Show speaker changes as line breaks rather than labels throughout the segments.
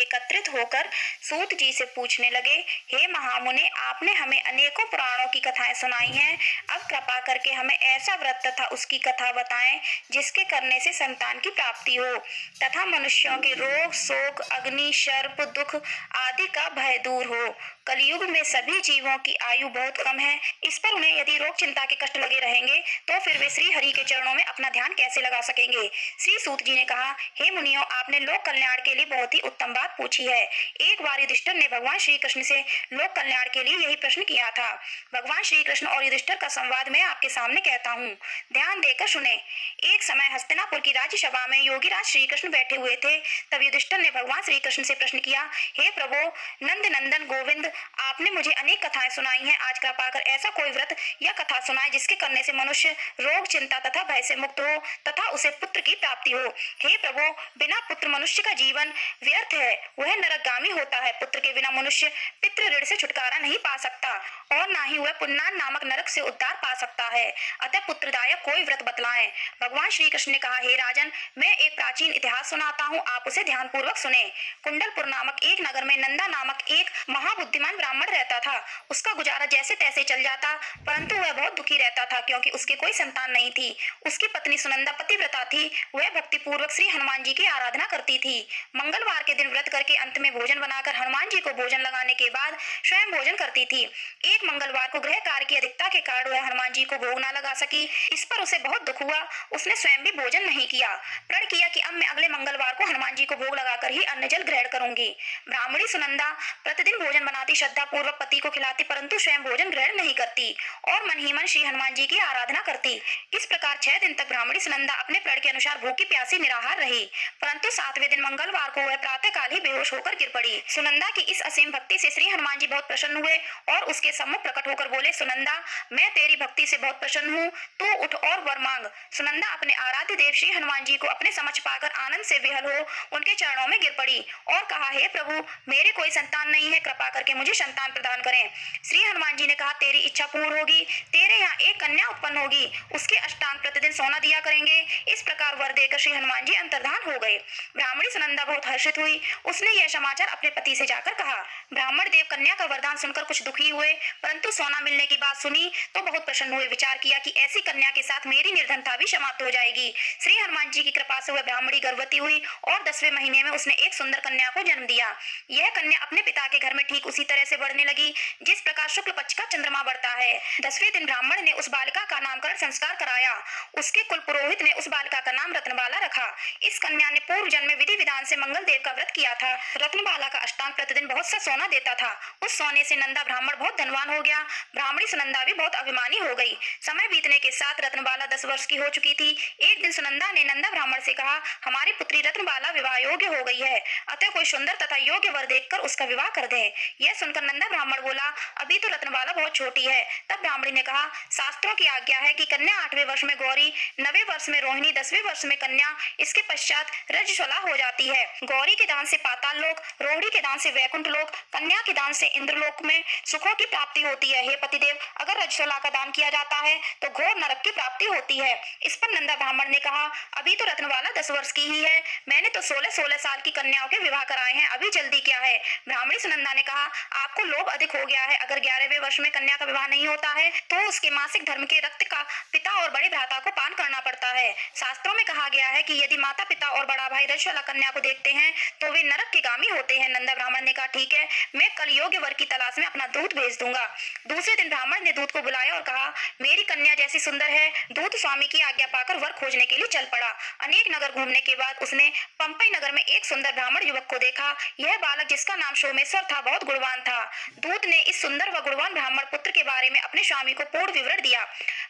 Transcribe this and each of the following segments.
एकत्रित होकर सूत जी से पूछने लगे, हे महामुने, आपने हमें अनेकों पुराणों की कथाएं सुनाई हैं। अब कृपा करके हमें ऐसा व्रत तथा उसकी कथा बताएं जिसके करने से संतान की प्राप्ति हो तथा मनुष्यों के रोग, शोक, अग्नि, सर्प, दुख आदि का भय दूर हो। कलयुग में सभी जीवों की आयु बहुत कम है। इस पर उन्हें यदि रोग चिंता के कष्ट लगे रहेंगे तो फिर वे श्री हरि के चरणों में अपना ध्यान कैसे लगा सकेंगे। श्री सूत जी ने कहा, हे मुनियों, आपने लोक कल्याण के लिए बहुत ही उत्तम बात पूछी है। एक बार युधिष्ठिर ने भगवान श्री कृष्ण से लोक कल्याण के लिए यही प्रश्न किया था। भगवान श्री कृष्ण और युधिष्ठिर का संवाद मैं आपके सामने कहता हूँ, ध्यान देकर सुने। एक समय हस्तिनापुर की राज्यसभा में योगीराज श्री कृष्ण बैठे हुए थे। तब युधिष्ठिर ने भगवान श्री कृष्ण से प्रश्न किया, हे प्रभु नंद नंदन गोविंद, आपने मुझे अनेक कथाएं सुनाई हैं। आज कृपा कर ऐसा कोई व्रत या कथा सुनाए जिसके करने से मनुष्य रोग, चिंता तथा भय से मुक्त हो तथा उसे पुत्र की प्राप्ति हो। हे प्रभु, बिना पुत्र मनुष्य का जीवन व्यर्थ है, वह नरकगामी होता है। पुत्र के बिना मनुष्य पितृ ऋण से छुटकारा नहीं पा सकता और ना ही वह पुन्नान नामक नरक से उद्धार पा सकता है। अतः पुत्रदायक कोई व्रत बतलाएं। भगवान श्री कृष्ण ने कहा, हे राजन, मैं एक प्राचीन इतिहास सुनाता हूँ, आप उसे ध्यान पूर्वक सुने। कुंडलपुर नामक एक नगर में नंदा नामक एक महाबुद्धिमान ब्राह्मण रहता था। उसका गुजारा जैसे तैसे चल जाता, परंतु वह बहुत दुखी रहता था क्योंकि उसके कोई संतान नहीं थी। उसकी पत्नी सुनंदा पतिव्रता थी। वह भक्ति पूर्वक श्री हनुमान जी की आराधना करती थी। मंगलवार के दिन व्रत करके अंत में भोजन बनाकर हनुमान जी को भोजन लगाने के बाद स्वयं भोजन करती थी। एक मंगलवार को गृह कार्य की अधिकता के कारण वह हनुमान जी को भोग न लगा सकी। इस पर उसे बहुत दुख हुआ। उसने स्वयं भी भोजन नहीं किया। प्रण किया कि अब मैं अगले मंगलवार को हनुमान जी को भोग लगाकर ही अन्न जल ग्रहण करूंगी। ब्राह्मणी सुनंदा प्रतिदिन भोजन बनाती, श्रद्धा पूर्वक पति को खिलाती, परंतु स्वयं भोजन ग्रहण नहीं करती और मन ही मन श्री हनुमान जी की आराधना करती। इस प्रकार 6 दिन तक ब्राह्मणी सुनंदा अपने प्रण के अनुसार भूखी प्यासी निराहार रही, परंतु 7वें दिन मंगलवार को वह प्रातः काल ही बेहोश होकर गिर पड़ी। सुनंदा की इस असीम भक्ति से श्री हनुमान जी बहुत प्रसन्न हुए और उसके सम्मुख प्रकट होकर बोले, सुनंदा, मैं तेरी भक्ति से बहुत प्रसन्न हूँ, तू उठ और वर मांग। सुनंदा अपने आराध्य देव श्री हनुमान जी को अपने समक्ष पाकर आनंद से विहल हो उनके चरणों में गिर पड़ी और कहा, हे प्रभु, मेरे कोई संतान नहीं है, कृपा करके मुझे संतान प्रदान करें। श्री हनुमान जी ने कहा, तेरी इच्छा पूर्ण होगी, तेरे यहाँ एक कन्या उत्पन्न होगी, उसके अष्टांग प्रतिदिन सोना दिया करेंगे। इस प्रकार वर देकर श्री हनुमान जी अंतर्धान हो गए। ब्राह्मणी सुनंदा बहुत हर्षित हुई। उसने यह समाचार अपने पति से जाकर कहा। ब्राह्मण देव कन्या का वरदान सुनकर कुछ दुखी हुए, परंतु सोना मिलने की बात सुनी तो बहुत प्रसन्न हुए। विचार किया कि ऐसी कन्या के साथ मेरी निर्धनता भी समाप्त हो जाएगी। श्री हनुमान जी की कृपा से वह ब्राह्मणी गर्भवती हुई और 10वें महीने में उसने एक सुंदर कन्या को जन्म दिया। यह कन्या अपने पिता के घर में ठीक उसी तरह से बढ़ने लगी जिस प्रकार शुक्ल पक्ष का चंद्रमा बढ़ता है। 10वें दिन ब्राह्मण ने उस बालिका का नामकरण संस्कार कराया। उसके कुल पुरोहित ने उस बालिका का नाम रत्नबाला रखा। इस कन्या ने पूर्व जन्म में विधि विधान से मंगल देव का व्रत किया था। रत्नबाला का अष्टांग प्रतिदिन बहुत सा सोना देता था। उस सोने से नंदा ब्राह्मण बहुत धनवान हो गया। ब्राह्मणी सुनंदा भी बहुत अभिमानी हो गई। समय बीतने के साथ रत्नबाला 10 वर्ष की हो चुकी थी। एक दिन सुनंदा ने नंदा ब्राह्मण से कहा, हमारी पुत्री रत्नबाला विवाह योग्य हो गई है, अतः कोई सुंदर तथा योग्य वर देखकर उसका विवाह कर दे। यह सुनकर नंदा ब्राह्मण बोला, अभी तो रत्नबाला बहुत छोटी है। तब ब्राह्मणी ने कहा, शास्त्रों की आज्ञा है कि कन्या 8वें वर्ष में गौरी, 9वें वर्ष में रोहिणी, 10वें वर्ष में कन्या, इसके पश्चात रजस्वला हो जाती है। गौरी के दान से पाताल लोक, रोहिणी के दान से वैकुंठ लोक, कन्या के दान से इंद्रलोक में सुखों की प्राप्ति होती है। हे पतिदेव, अगर रजस्वला का दान किया जाता है तो घोर नरक की प्राप्ति होती है। इस पर नंदा ब्राह्मण ने कहा, अभी तो रत्नबाला 10 वर्ष की ही है, मैंने तो 16-16 साल की कन्याओं के विवाह कराए हैं, अभी जल्दी क्या है। ब्राह्मणी सुनंदा ने कहा, आपको लोभ अधिक हो गया है। अगर 11वें वर्ष में कन्या का विवाह नहीं होता है तो उसके मासिक धर्म के रक्त का पिता और बड़े भ्राता को पान करना पड़ता है। शास्त्रों में कहा गया है कि यदि माता पिता और बड़ा भाई रजस्वला कन्या को देखते हैं तो वे नरक के गामी होते हैं। नंदा ब्राह्मण ने कहा, ठीक है, मैं कल योग्य वर की तलाश में अपना दूत भेज दूंगा। दूसरे दिन ब्राह्मण ने दूत को बुलाया और कहा, मेरी कन्या जैसी सुंदर है। दूत स्वामी की आज्ञा पाकर वर खोजने के लिए चल पड़ा। अनेक नगर घूमने के बाद उसने पंपई नगर में एक सुंदर ब्राह्मण युवक को देखा। यह बालक, जिसका नाम सोमेश्वर था, बहुत गुणवान था। दूत ने इस सुंदर व गुणवान ब्राह्मण पुत्र के बारे में अपने स्वामी को पूर्ण विवरण दिया।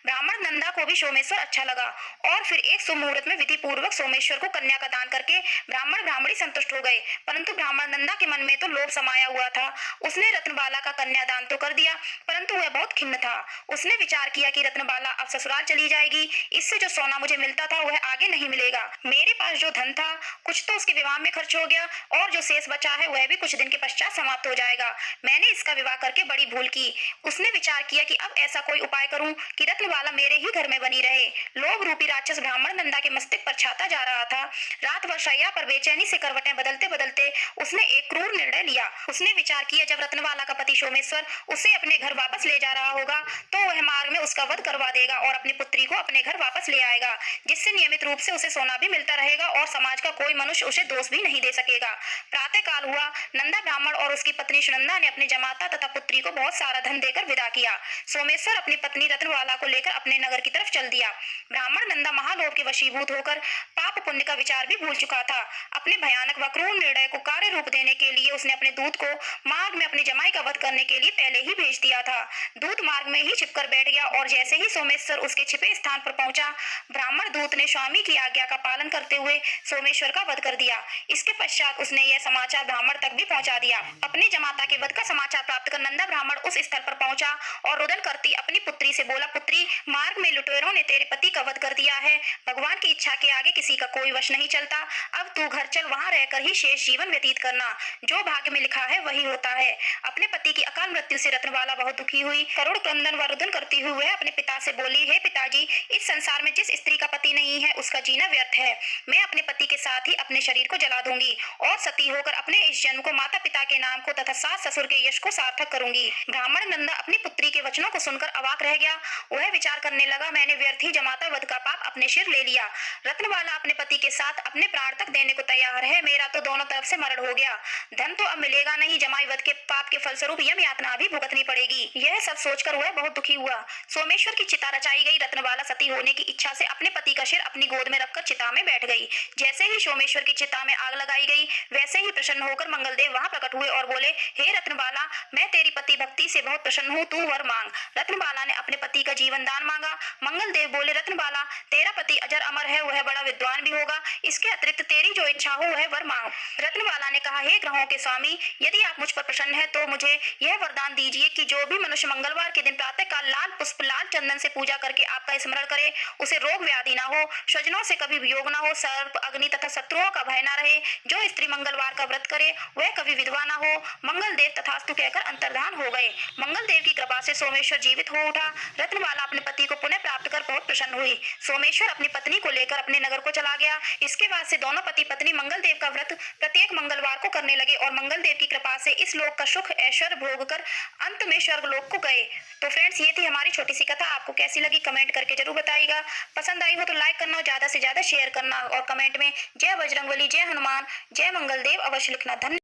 ब्राह्मण नंदा को भी सोमेश्वर अच्छा लगा और फिर एक शुभ मुहूर्त में विधि पूर्वक सोमेश्वर को कन्या का दान करके ब्राह्मण ब्राह्मणी संतुष्ट हो गए। परंतु ब्राह्मण नंदा के मन में तो लोभ समाया हुआ था। उसने रत्नबाला का कन्यादान तो कर दिया, परंतु वह बहुत खिन्न था। उसने विचार किया कि रत्नबाला अब ससुराल चली जाएगी, इससे जो सोना मुझे मिलता था वह आगे नहीं मिलेगा। मेरे पास जो धन था कुछ तो उसके विवाह में खर्च हो गया और जो शेष बचा है वह भी कुछ दिन के पश्चात समाप्त हो जाएगा। मैंने इसका विवाह करके बड़ी भूल की। उसने विचार किया कि अब ऐसा कोई उपाय करूं कि रत्नबाला मेरे ही घर में बनी रहे। लोभ रूपी राक्षस ब्राह्मण नंदा के मस्तक पर छाता जा रहा था। रात भर शैया पर बेचैनी से करवटें बदलते बदलते चलते उसने एक क्रूर निर्णय लिया। उसने विचार किया जब रत्नबाला का पति सोमेश्वर उसे अपने घर वापस ले जा रहा होगा तो वह मार्ग में उसका वध करवा देगा और अपनी पुत्री को अपने घर वापस ले आएगा, जिससे नियमित रूप से उसे सोना भी मिलता रहेगा और समाज का कोई मनुष्य उसे दोष भी नहीं दे सकेगा। प्रातः काल हुआ। नंदा ब्राह्मण और उसकी पत्नी सुनंदा ने अपने जमाता तथा पुत्री को बहुत सारा धन देकर विदा किया। सोमेश्वर अपनी पत्नी रत्नबाला को लेकर अपने नगर की तरफ चल दिया। ब्राह्मण नंदा महालोभ के वशीभूत होकर पाप पुण्य का विचार भी भूल चुका था। अपने भयानक व क्रूर निर्णय को कार्य रूप देने के लिए उसने अपने दूत को मार्ग में अपनी जमाई का वध करने के लिए पहले ही भेज दिया था। दूत मार्ग में ही छिपकर बैठ गया और जैसे ही सोमेश्वर उसके छिपे स्थान पर पहुंचा, ब्राह्मण दूत ने स्वामी की आज्ञा का पालन करते हुए सोमेश्वर का वध कर दिया। इसके पश्चात उसने यह समाचार ब्राह्मण तक भी पहुंचा दिया। अपने जमाता के वध का समाचार प्राप्त कर नंदा ब्राह्मण उस स्थल पर पहुंचा और रुदन करती अपनी पुत्री से बोला, पुत्री, मार्ग में लुटेरों ने तेरे पति का वध कर दिया है। भगवान की इच्छा के आगे किसी का कोई वश नहीं चलता। अब तू घर चल, वहां रहकर ही शेष जीवन व्यतीत करना। जो भाग्य में लिखा है वही होता है। अपने पति की अकाल मृत्यु से रत्नबाला बहुत दुखी हुई। करुण क्रंदन व रुदन करती हुई वह अपने पिता से बोली, हे पिताजी, इस संसार में जिस स्त्री का पति नहीं है उसका जीना व्यर्थ है। मैं अपने पति के साथ ही अपने शरीर को जला दूंगी और सती होकर अपने इस जन्म को माता पिता के नाम को तथा सास ससुर के यश को सार्थक करूंगी। ब्राह्मण नंदा अपनी पुत्री के वचनों को सुनकर अवाक रह गया। वह विचार करने लगा, मैंने व्यर्थ ही जमाता वध का पाप अपने सिर ले लिया। रत्नबाला अपने पति के साथ अपने प्राण तक देने को तैयार है। मेरा तो दोनों तरफ से मरण हो गया। धन तो अब मिलेगा नहीं, जमाई वध के पाप के फलस्वरूप यम यातना भी भुगतनी पड़ेगी। यह सब सोचकर वह बहुत दुखी हुआ। सोमेश्वर की चिता रचाई गई। रत्नबाला सती होने की इच्छा से अपने पति का सिर अपनी गोद में रखकर चिता में बैठ गई। जैसे ही सोमेश्वर की चिता में आग लगाई गई, वैसे ही प्रसन्न होकर मंगलदेव वहां प्रकट हुए और बोले, हे रत्नबाला, मैं तेरी पति भक्ति से बहुत प्रसन्न हूँ, तू वर मांग। रत्नबाला ने अपने पति का जीवन दान मांगा। मंगलदेव बोले, रत्नबाला, तेरा पति अजर अमर है, वह बड़ा विद्वान भी होगा। इसके अतिरिक्त तेरी जो इच्छा हो वह वर मांग। रत्नबाला ने कहा, हे ग्रहों के स्वामी, यदि आप मुझ पर प्रसन्न है तो मुझे यह वरदान दीजिए कि जो भी मनुष्य मंगलवार के दिन प्रातः काल लाल पुष्प लाल चंदन से पूजा करके आपका स्मरण करे, उसे रोग व्याधि ना हो, स्वजनों से कभी वियोग ना हो, सर्प अग्नि तथा शत्रुओं का भय ना रहे। जो स्त्री मंगलवार का व्रत करे वह कभी विधवा ना हो। मंगलदेव तथास्तु कहकर अंतर्धान हो गए। मंगलदेव की कृपा से सोमेश्वर जीवित हो उठा। रत्नबाला अपने पति को पुनः प्राप्त कर बहुत प्रसन्न हुई। सोमेश्वर अपनी पत्नी को लेकर अपने नगर को चला गया। इसके बाद से दोनों पति पत्नी मंगलदेव का व्रत प्रत्येक मंगलवार को करने लगे और मंगलदेव की कृपा से इस लोक का सुख ऐश्वर्य भोग कर अंत में स्वर्ग लोक को गए। तो फ्रेंड्स, ये थी हमारी छोटी सी कथा। आपको कैसी लगी कमेंट करके जरूर बताइएगा। पसंद आई हो तो लाइक करना और ज्यादा से ज्यादा शेयर करना और कमेंट में जय बजरंगबली, जय हनुमान, जय मंगलदेव अवश्य लिखना। धन्यवाद।